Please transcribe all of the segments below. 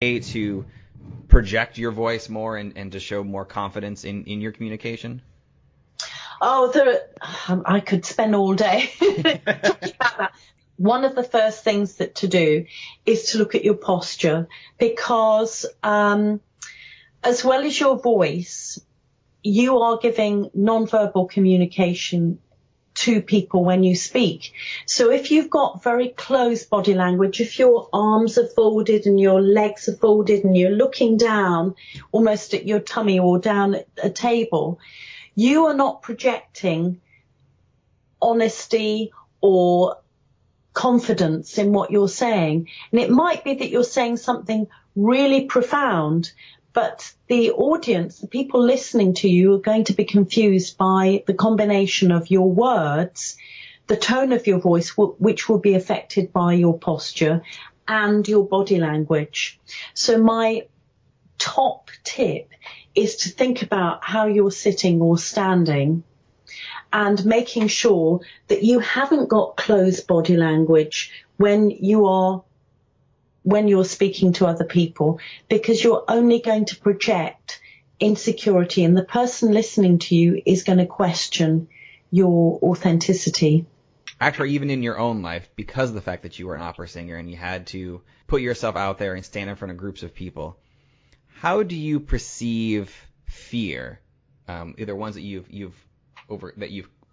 to project your voice more and to show more confidence in your communication? Oh, I could spend all day talking about that. One of the first things to do is to look at your posture, because as well as your voice, you are giving nonverbal communication to people when you speak. So if you've got very close body language, if your arms are folded and your legs are folded and you're looking down almost at your tummy or down at a table, you are not projecting honesty or confidence in what you're saying. And it might be that you're saying something really profound, but the audience, the people listening to you, are going to be confused by the combination of your words, the tone of your voice, which will be affected by your posture, and your body language. So my top tip is to think about how you're sitting or standing, and making sure that you haven't got closed body language when you're speaking to other people, because you're only going to project insecurity, and the person listening to you is going to question your authenticity. Actually, even in your own life, because of the fact that you were an opera singer and you had to put yourself out there and stand in front of groups of people, how do you perceive fear? Either ones that you've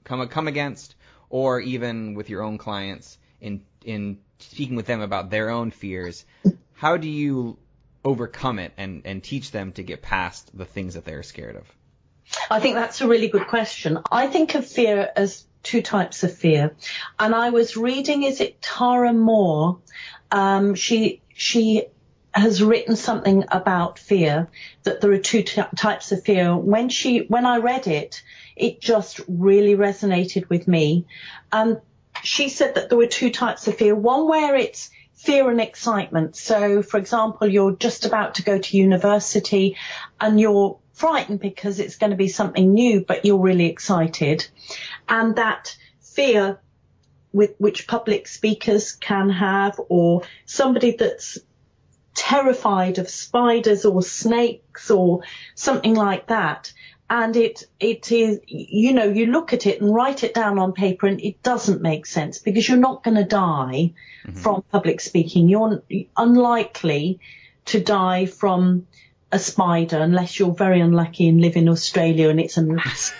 come against, or even with your own clients in speaking with them about their own fears. How do you overcome it and teach them to get past the things that they're scared of? I think that's a really good question. I think of fear as two types of fear. And I was reading, is it Tara Moore? She has written something about fear, that there are two types of fear. When I read it, it just really resonated with me. She said that there were two types of fear. One where it's fear and excitement. So, for example, you're just about to go to university and you're frightened because it's going to be something new, but you're really excited. And that fear which public speakers can have, or somebody that's terrified of spiders or snakes or something like that. And it is, you look at it and write it down on paper and it doesn't make sense, because you're not going to die from public speaking. You're unlikely to die from a spider unless you're very unlucky and live in Australia and it's a massive.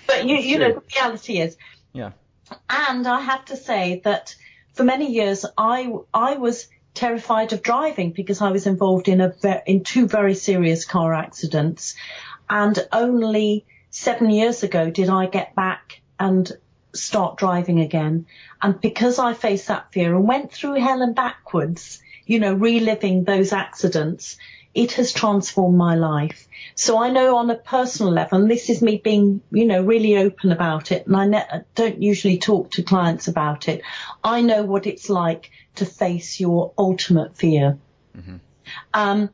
But you know, the reality is. Yeah. And I have to say that for many years I was terrified of driving, because I was involved in two very serious car accidents, and only 7 years ago did I get back and start driving again. And because I faced that fear and went through hell and backwards, reliving those accidents, it has transformed my life. So I know on a personal level, and this is me being, really open about it, and I don't usually talk to clients about it, I know what it's like to face your ultimate fear. Mm-hmm.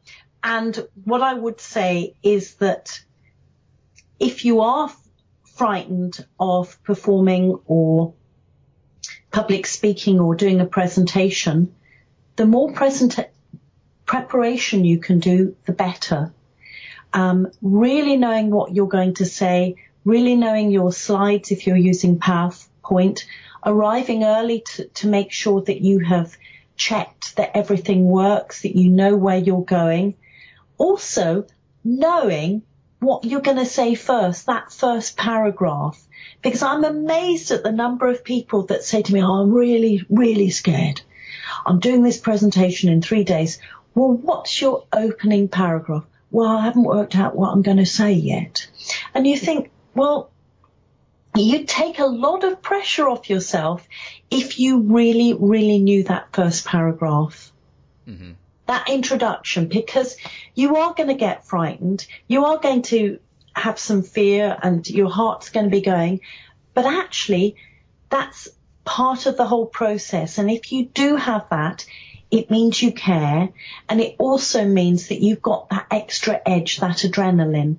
And what I would say is that if you are frightened of performing or public speaking or doing a presentation, the more preparation you can do, the better. Really knowing what you're going to say, really knowing your slides if you're using PowerPoint, arriving early to make sure that you have checked that everything works, that you know where you're going. Also, knowing what you're going to say first, that first paragraph, because I'm amazed at the number of people that say to me, I'm really, really scared. I'm doing this presentation in 3 days. Well, what's your opening paragraph? Well, I haven't worked out what I'm going to say yet. And you think, well, you take a lot of pressure off yourself if you really, really knew that first paragraph, that introduction, because you are going to get frightened. You are going to have some fear and your heart's going to be going. But actually, that's part of the whole process. And if you do have that, it means you care, and it also means that you've got that extra edge, that adrenaline.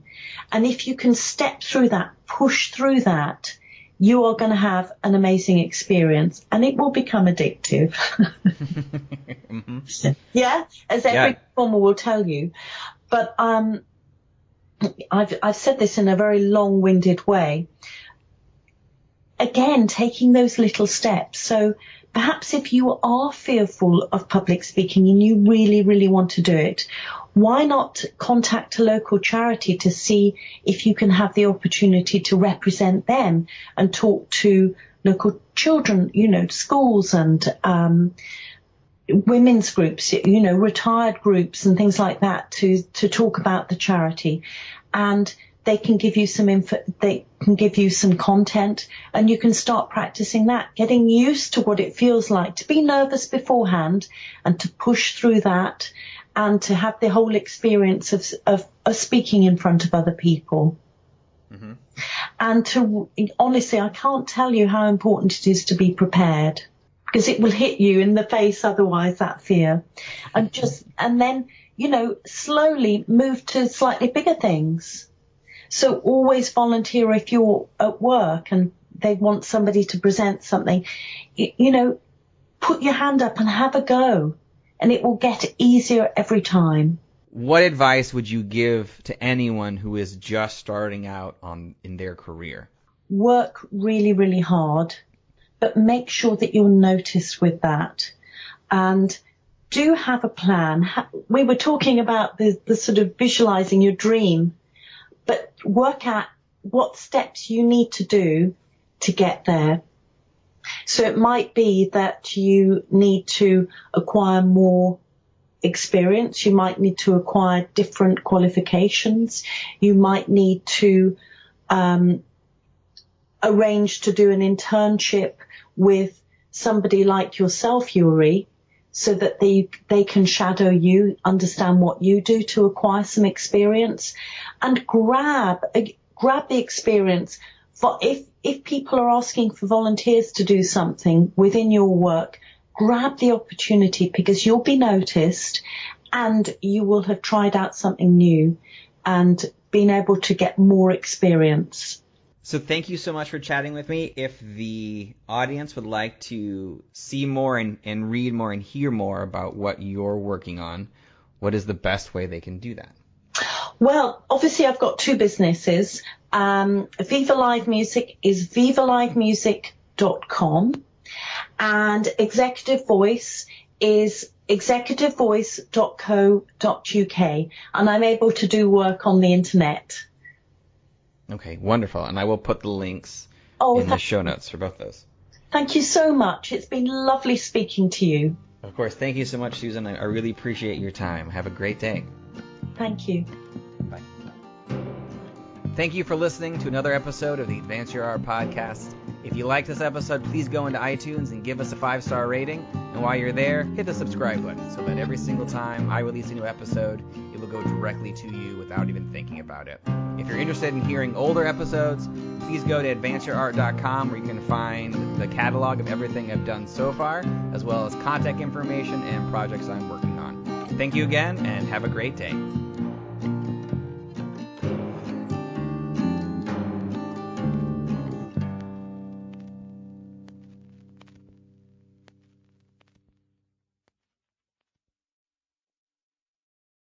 And if you can step through that, push through that, you are going to have an amazing experience, and it will become addictive. Mm-hmm. Yeah, as every performer will tell you. But I've said this in a very long-winded way. Again, taking those little steps. So perhaps if you are fearful of public speaking and you really, really want to do it, why not contact a local charity to see if you can have the opportunity to represent them and talk to local children, schools and women's groups, retired groups and things like that to talk about the charity. And they can give you some they can give you some content, and you can start practicing that, getting used to what it feels like to be nervous beforehand and to push through that and to have the whole experience of speaking in front of other people. Mm-hmm. And honestly, I can't tell you how important it is to be prepared, because it will hit you in the face otherwise, that fear. And then, slowly move to slightly bigger things. So always volunteer if you're at work and they want somebody to present something. Put your hand up and have a go, and it will get easier every time. What advice would you give to anyone who is just starting out in their career? Work really, really hard, but make sure that you're noticed with that. And do have a plan. We were talking about the sort of visualizing your dream, but work out what steps you need to do to get there. So it might be that you need to acquire more experience. You might need to acquire different qualifications. You might need to arrange to do an internship with somebody like yourself, Yuri, so that they can shadow you, understand what you do to acquire some experience, and grab the experience. For if people are asking for volunteers to do something within your work, grab the opportunity, because you'll be noticed and you will have tried out something new and been able to get more experience. So thank you so much for chatting with me. If the audience would like to see more and read more and hear more about what you're working on, what is the best way they can do that? Well, obviously I've got two businesses. Viva Live Music is vivalivemusic.com, and Executive Voice is executivevoice.co.uk, and I'm able to do work on the internet. Okay, wonderful. And I will put the links in the show notes for both those. Thank you so much. It's been lovely speaking to you. Of course. Thank you so much, Susan. I really appreciate your time. Have a great day. Thank you. Bye. Thank you for listening to another episode of the Advance Your Art podcast. If you like this episode, please go into iTunes and give us a 5-star rating. And while you're there, hit the subscribe button so that every single time I release a new episode, it will go directly to you without even thinking about it. If you're interested in hearing older episodes, please go to advanceyourart.com, where you can find the catalog of everything I've done so far, as well as contact information and projects I'm working on. Thank you again, and have a great day.